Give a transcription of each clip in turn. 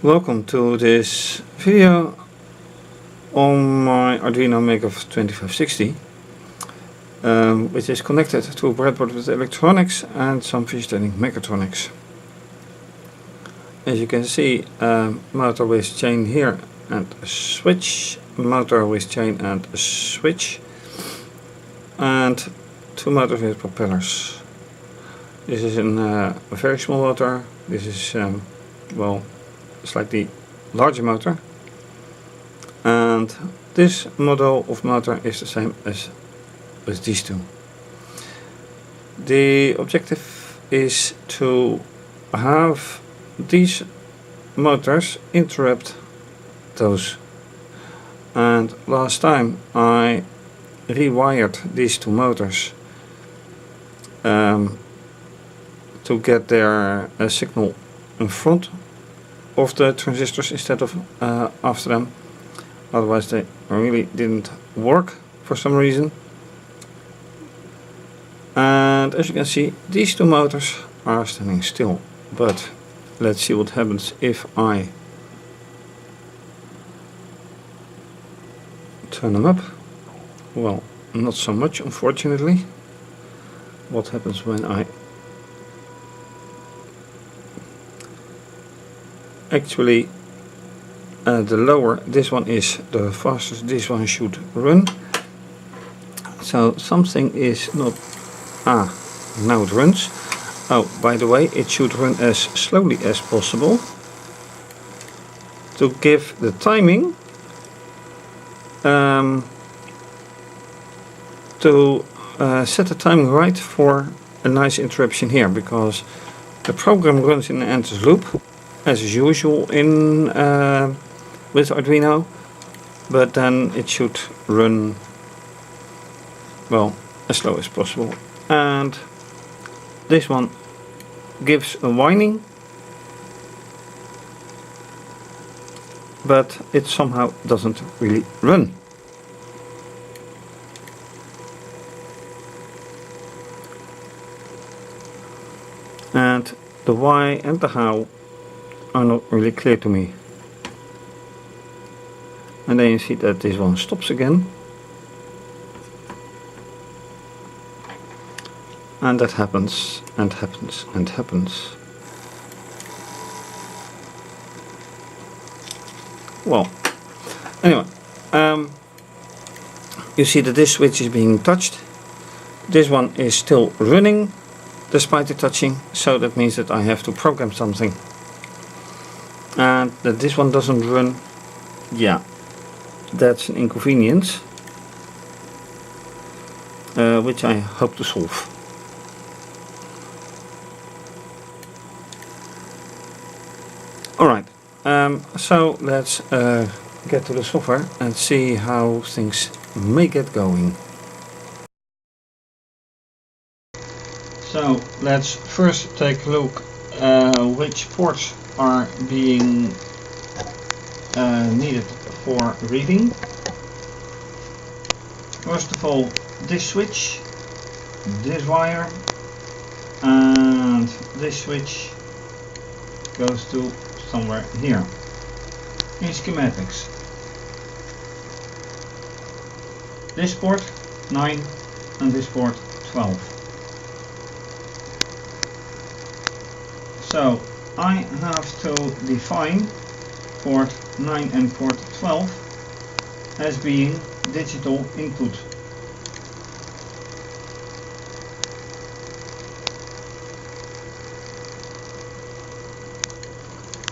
Welcome to this video on my Arduino Mega2560, which is connected to a breadboard with electronics and some fischertechnik mechatronics. As you can see, motor with chain here and a switch, motor with chain and a switch, and two motors with propellers. This is a very small motor. This is well, slightly larger motor, and this model of motor is the same as with these two. The objective is to have these motors interrupt those, and last time I rewired these two motors to get their signal in front of the transistors instead of after them. Otherwise they really didn't work for some reason. And as you can see, these two motors are standing still, but let's see what happens if I turn them up. Well, not so much, unfortunately. What happens when I actually the lower this one is, the fastest this one should run. So something is not. Now it runs. Oh, by the way, it should run as slowly as possible to give the timing to set the timing right for a nice interruption here, because the program runs in an endless loop as usual in with Arduino, but then it should run, well, as slow as possible. And this one gives a whining, but it somehow doesn't really run. And the why and the how are not really clear to me. And then you see that this one stops again, and that happens and happens and happens. Well, anyway, you see that this switch is being touched. This one is still running despite the touching, so that means that I have to program something. And that this one doesn't run, yeah, that's an inconvenience, which I hope to solve. Alright, so let's get to the software and see how things may get going. So let's first take a look which ports are being needed for reading. First of all, this switch, this wire, and this switch goes to somewhere here. In schematics, this port 9 and this port 12. So I have to define port 9 and port 12 as being digital input.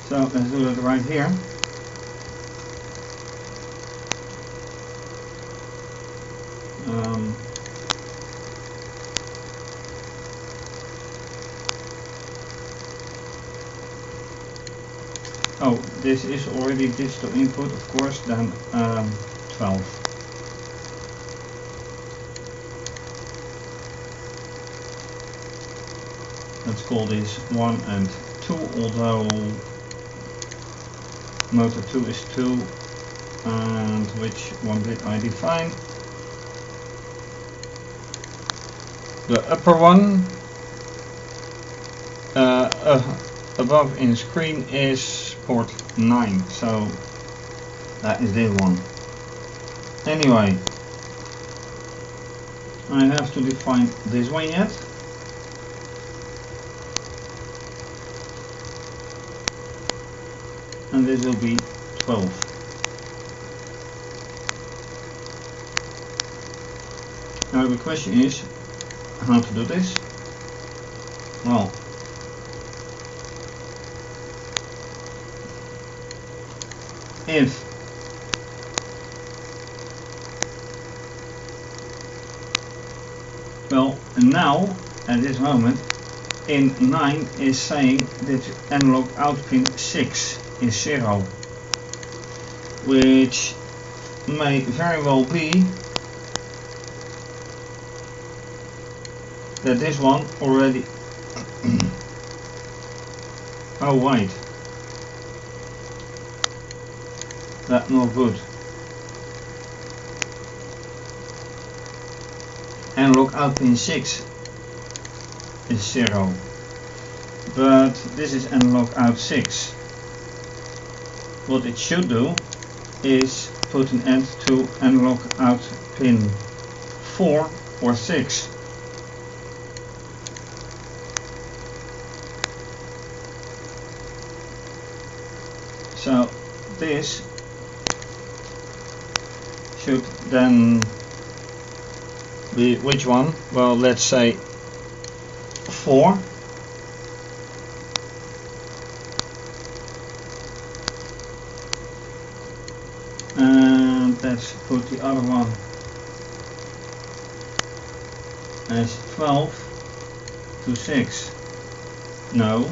So let's do that right here. Oh, this is already digital input, of course, then 12. Let's call this 1 and 2, although motor 2 is 2, and which one did I define? The upper one above in screen is port 9, so that is this one. Anyway, I have to define this one yet. And this will be 12. Now the question is how to do this. Well, if and now at this moment in 9 is saying that analog out pin 6 is 0, which may very well be that this one already oh wait, that's not good. Analog out pin 6 is 0, but this is analog out 6. What it should do is put an end to analog out pin 4 or 6. So this should then be which one? Well, let's say 4. And let's put the other one as 12 to 6. No,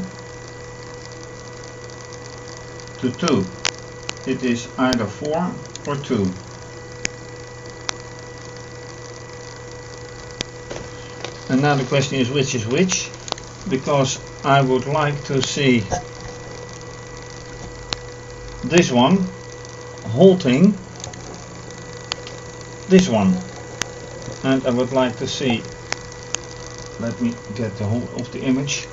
to 2. It is either 4 or 2. And now the question is which is which, because I would like to see this one halting this one, and I would like to see, let me get the whole of the image,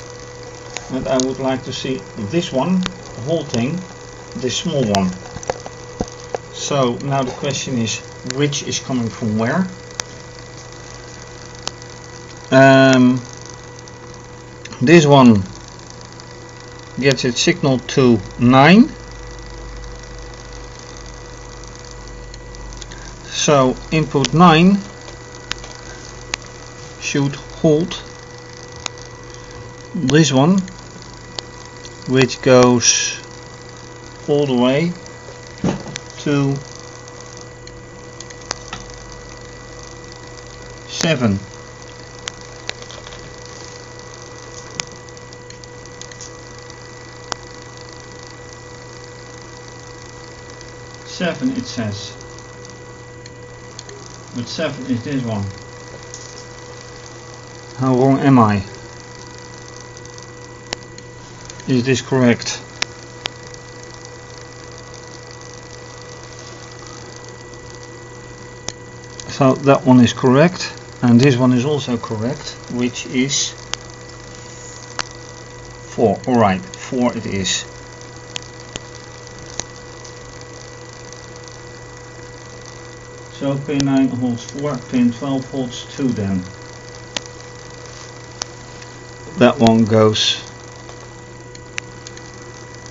and I would like to see this one halting this small one. So now the question is which is coming from where. This one gets its signal to 9, so input 9 should hold this one, which goes all the way to 7. It says, but 7 is this one. How wrong am I? Is this correct? So that one is correct, and this one is also correct, which is 4. Alright, 4 it is. So pin 9 holds 4, pin 12 holds 2 then. That one goes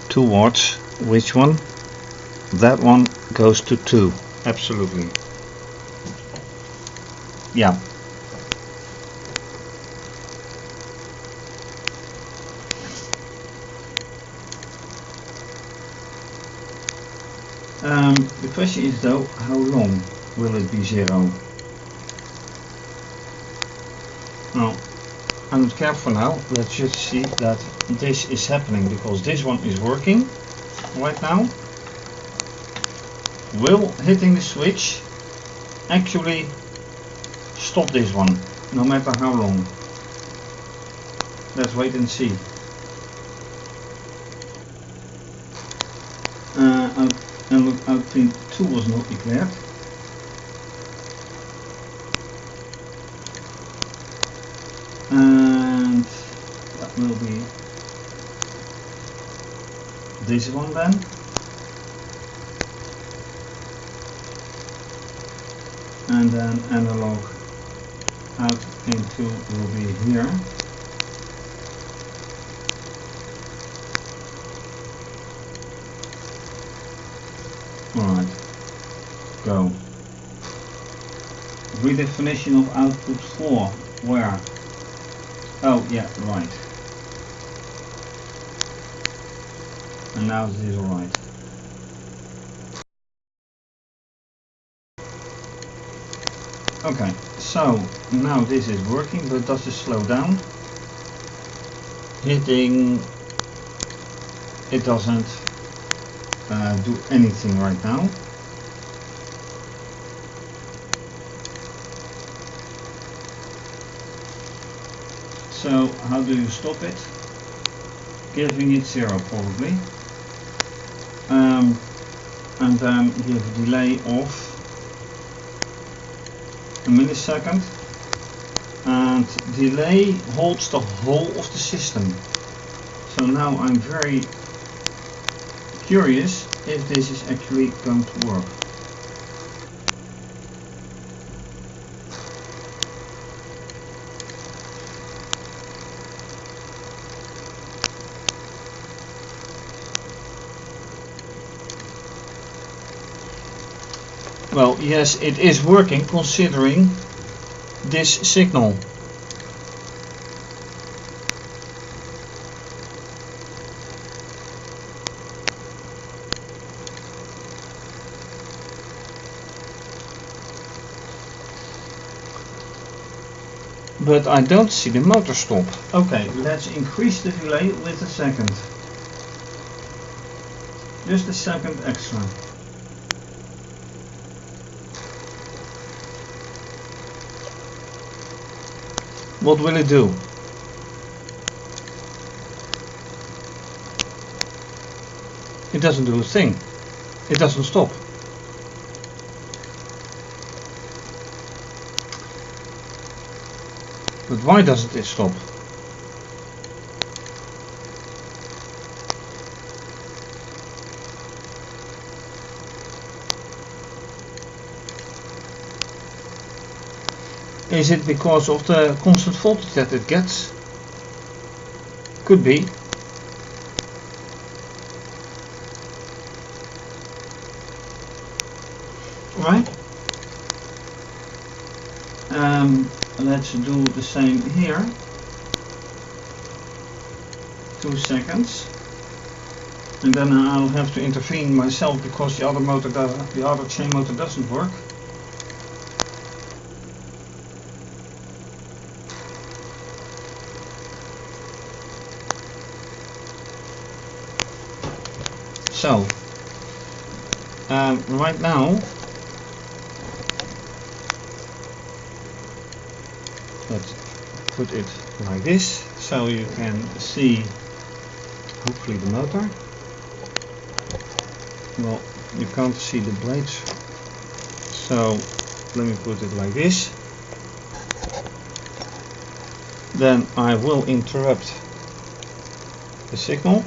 towards which one? That one goes to 2, absolutely. Yeah. The question is though, how long will it be 0? Well, I don't care for now. Let's just see that this is happening, because this one is working right now. Will hitting the switch actually stop this one, no matter how long? Let's wait and see. And look, out pin 2 was not declared. And that will be this one then. And then analog out into will be here. Alright, go. Redefinition of output 4, where? Oh yeah, right. And now this is alright. Okay, so now this is working, but does it slow down? Hitting, it doesn't do anything right now. So how do you stop it? Giving it 0 probably. And then give a delay of a millisecond, and delay holds the whole of the system. So now I'm very curious if this is actually going to work. Well, yes, it is working considering this signal. But I don't see the motor stop. Okay, let's increase the delay with a second. Just a second extra. What will it do? It doesn't do a thing. It doesn't stop. But why doesn't it stop? Is it because of the constant voltage that it gets? Could be. Right. Let's do the same here. 2 seconds. And then I'll have to intervene myself because the other motor the other chain motor doesn't work. So, right now, let's put it like this, so you can see, hopefully, the motor. Well, you can't see the blades, so let me put it like this. Then I will interrupt the signal.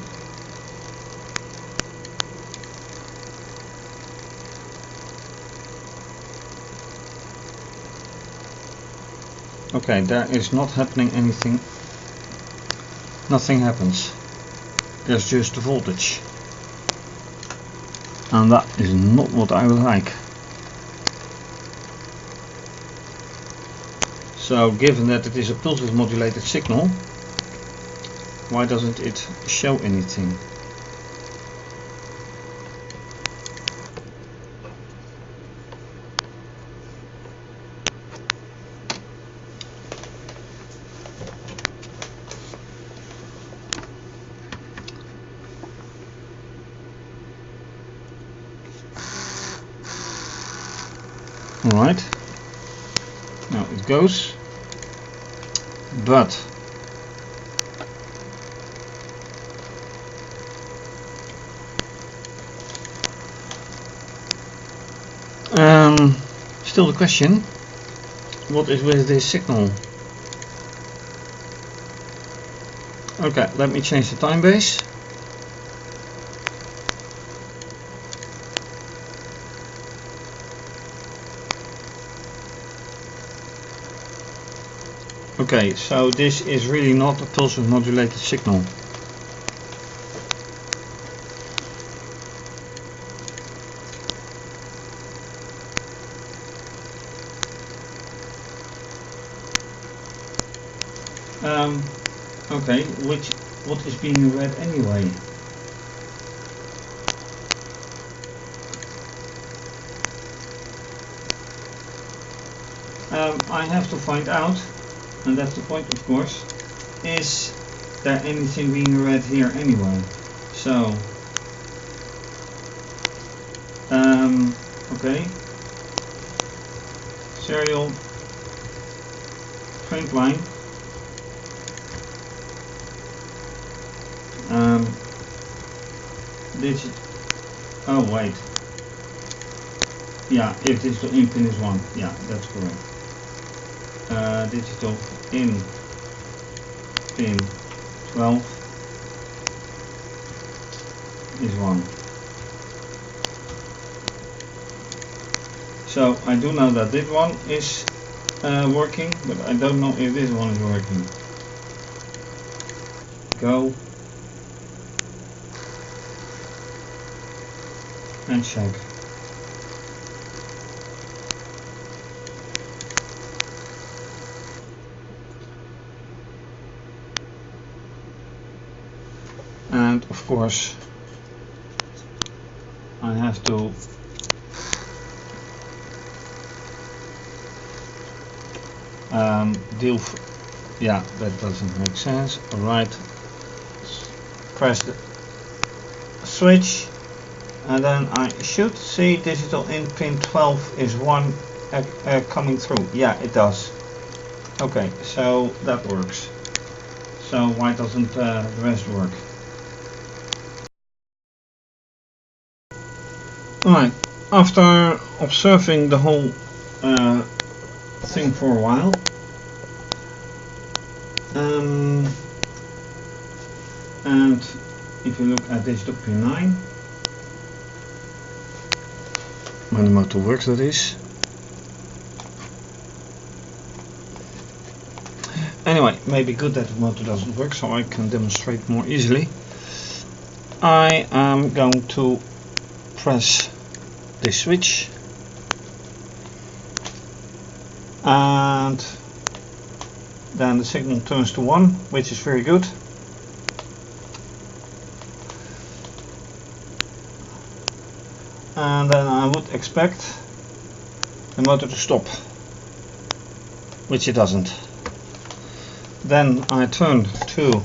Okay, there is not happening anything. Nothing happens. There's just the voltage. And that is not what I would like. So, given that it is a pulse width modulated signal, why doesn't it show anything? Alright, now it goes, but still the question, what is with this signal? Okay, let me change the time base. Okay, so this is really not a pulse width modulated signal. Okay, what is being read anyway? I have to find out, and that's the point, of course. Is there anything being read here anyway? So, okay, serial print line. Digit. Oh wait. Yeah, if digital in pin is 1. Yeah, that's correct. Digital in pin 12 is 1. So I do know that this one is working, but I don't know if this one is working. Go and check. And of course I have to yeah, that doesn't make sense. Alright, press the switch and then I should see digital in pin 12 is 1 coming through. Yeah, it does. Okay, so that works. So why doesn't the rest work? Alright, after observing the whole thing for a while, and if you look at digital pin 9, when the motor works, that is. Anyway, maybe good that the motor doesn't work, so I can demonstrate more easily. I am going to press this switch and then the signal turns to 1, which is very good. And then I would expect the motor to stop, which it doesn't. Then I turn to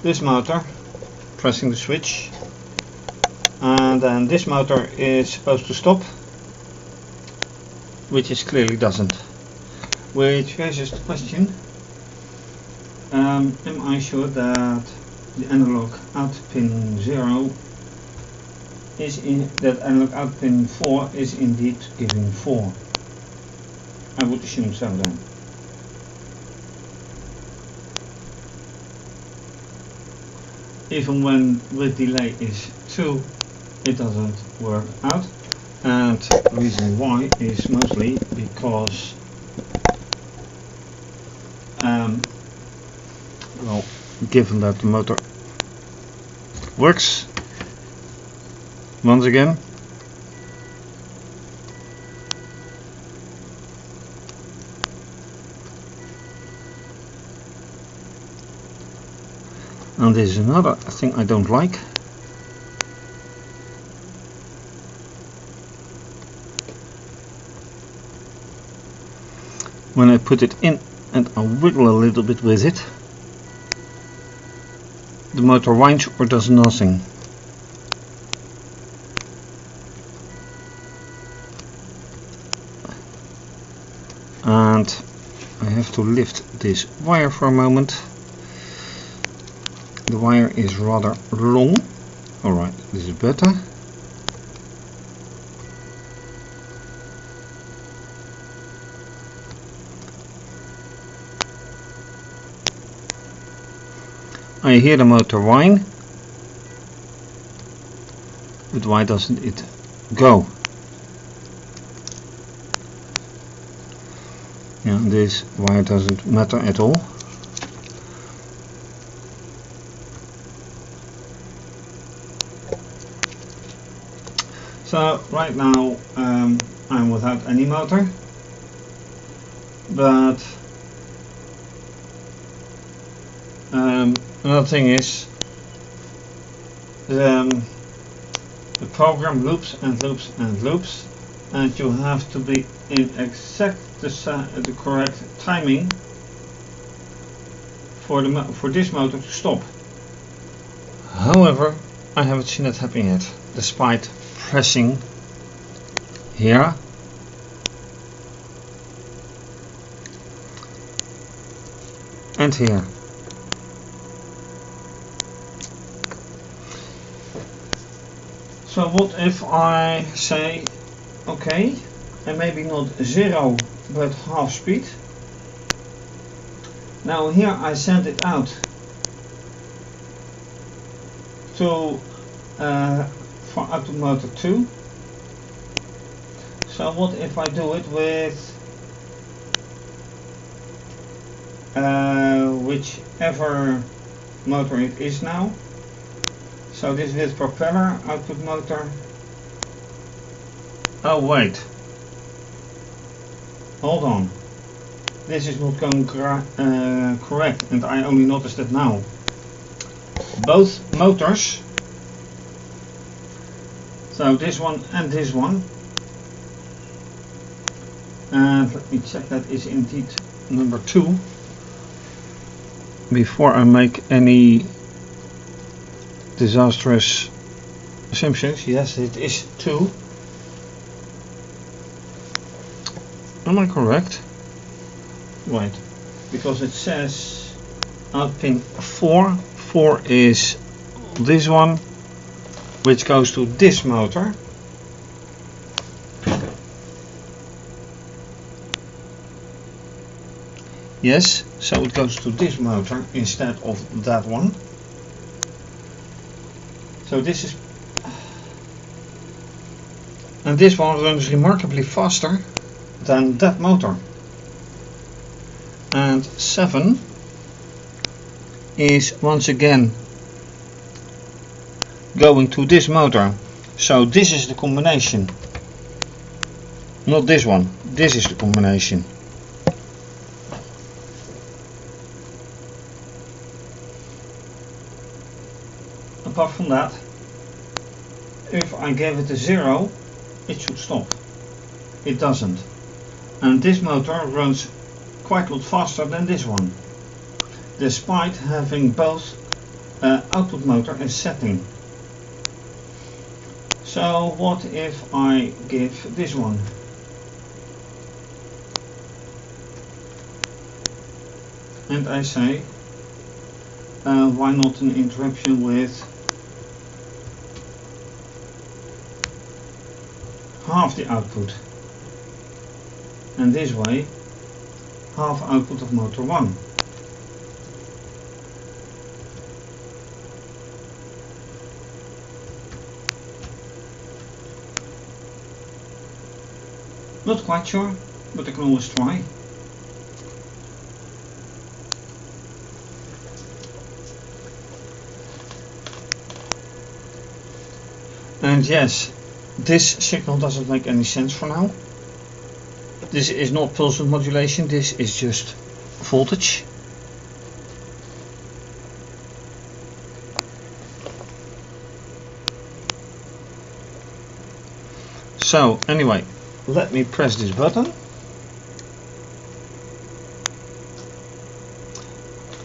this motor, pressing the switch, and then this motor is supposed to stop, which it clearly doesn't. Which raises the question, am I sure that the analog out pin 0 is that analog out pin 4 is indeed giving 4? I would assume so then. Even when with delay is 2, it doesn't work out, and the reason why is mostly because well, given that the motor works once again, and this is another thing I don't like. When I put it in and I wiggle a little bit with it, the motor whines or does nothing. And I have to lift this wire for a moment. The wire is rather long. Alright, this is better. I hear the motor whine, but why doesn't it go? Yeah, this wire doesn't matter at all. So right now I'm without any motor, but another thing is the program loops and loops and loops, and you have to be in exact the correct timing for this motor to stop. However, I haven't seen it happen yet, despite pressing here and here. So what if I say, okay, and maybe not 0 but half speed. Now here I send it out to for output motor 2. So what if I do it with whichever motor it is now? So this is propeller, output motor. Oh wait, hold on, this is not going correct, and I only noticed it now. Both motors, so this one and this one, and let me check that is indeed number 2 before I make any disastrous assumptions. Yes, it is 2. Am I correct? Wait, because it says out pin 4. 4 is this one, which goes to this motor. Yes, so it goes to this motor instead of that one. So this is, and this one runs remarkably faster than that motor. And 7 is once again going to this motor. So this is the combination, not this one. This is the combination. Apart from that, if I gave it a 0, it should stop. It doesn't. And this motor runs quite a lot faster than this one, despite having both output motor as setting. So what if I give this one? And I say, why not an interruption with half the output, and this way half output of motor 1. Not quite sure, but I can always try. And yes, this signal doesn't make any sense for now. This is not pulse width modulation, this is just voltage. So anyway, let me press this button.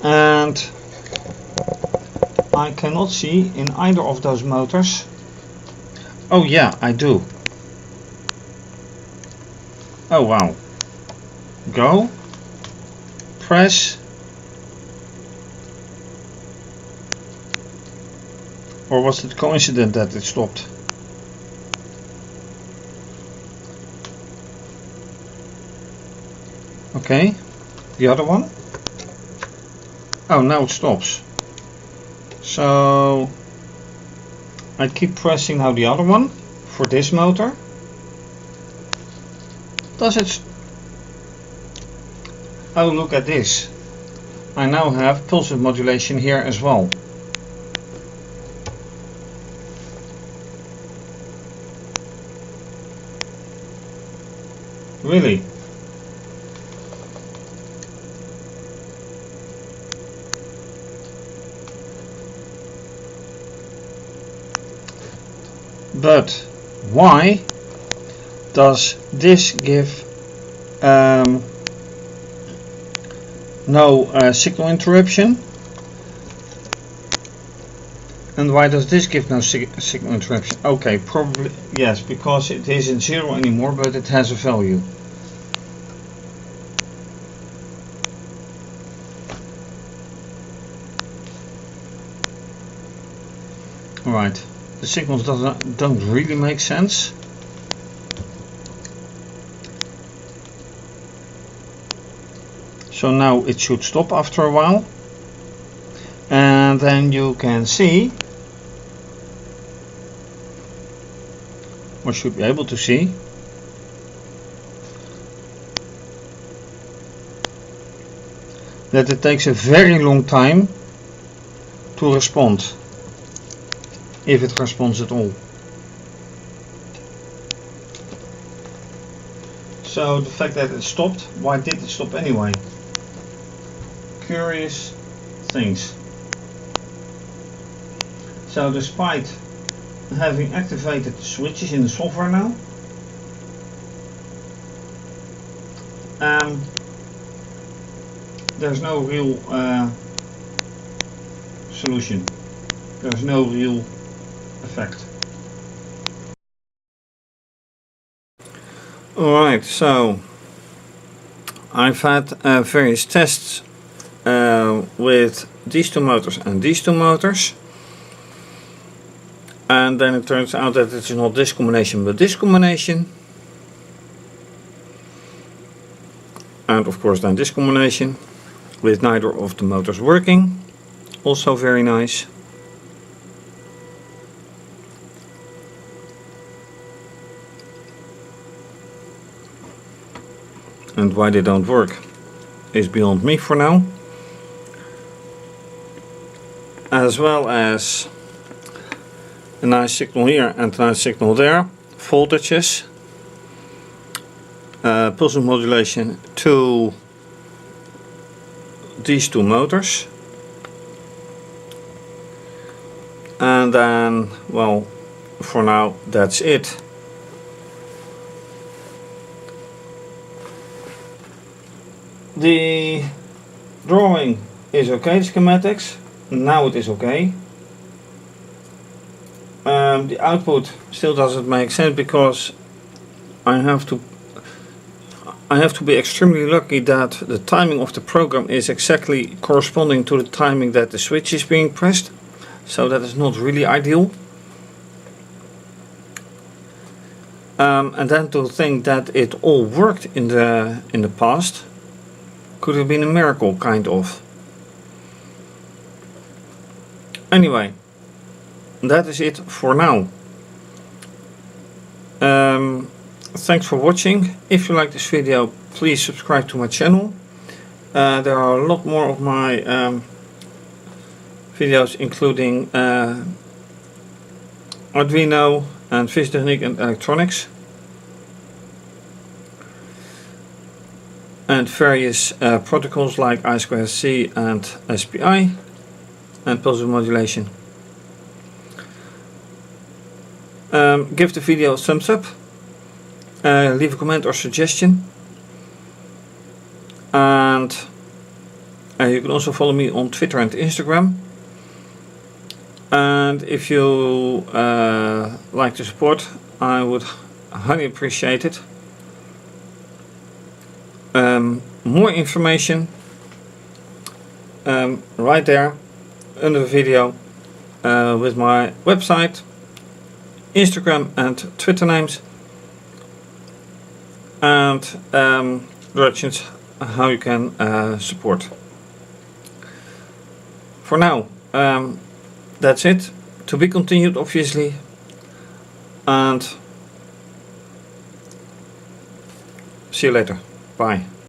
And I cannot see in either of those motors. Oh yeah, I do. Oh wow. Go. Press. Or was it coincident that it stopped? Okay. The other one. Oh, now it stops. So I keep pressing now the other one for this motor. Does it? Oh, look at this. I now have pulse width modulation here as well. Really? But why does this give no signal interruption? And why does this give no signal interruption? Okay, probably yes, because it isn't zero anymore, but it has a value. Alright, the signals don't really make sense. So now it should stop after a while, and then you can see, or should be able to see, that it takes a very long time to respond, if it responds at all. So the fact that it stopped, why did it stop anyway? Curious things. So despite having activated the switches in the software now, there's no real solution. There's no real effect. Alright, so I've had various tests with these two motors and these two motors, and then it turns out that it's not this combination but this combination, and of course then this combination with neither of the motors working, also very nice. And why they don't work is beyond me for now. As well as a nice signal here and a nice signal there, voltages, pulse width modulation to these two motors, and then, well, for now that's it. The drawing is okay, the schematics, now it is okay. The output still doesn't make sense because I have to be extremely lucky that the timing of the program is exactly corresponding to the timing that the switch is being pressed, so that is not really ideal. And then to think that it all worked in the past could have been a miracle, kind of. Anyway, that is it for now. Thanks for watching. If you like this video, please subscribe to my channel. There are a lot more of my videos, including Arduino and fischertechnik and electronics, and various protocols like AVR C and SPI, and pulse width modulation. Give the video a thumbs up, leave a comment or suggestion, and you can also follow me on Twitter and Instagram. And if you like to support, I would highly appreciate it. More information right there under the video with my website, Instagram and Twitter names, and directions how you can support. For now, that's it. To be continued, obviously, and see you later. Bye.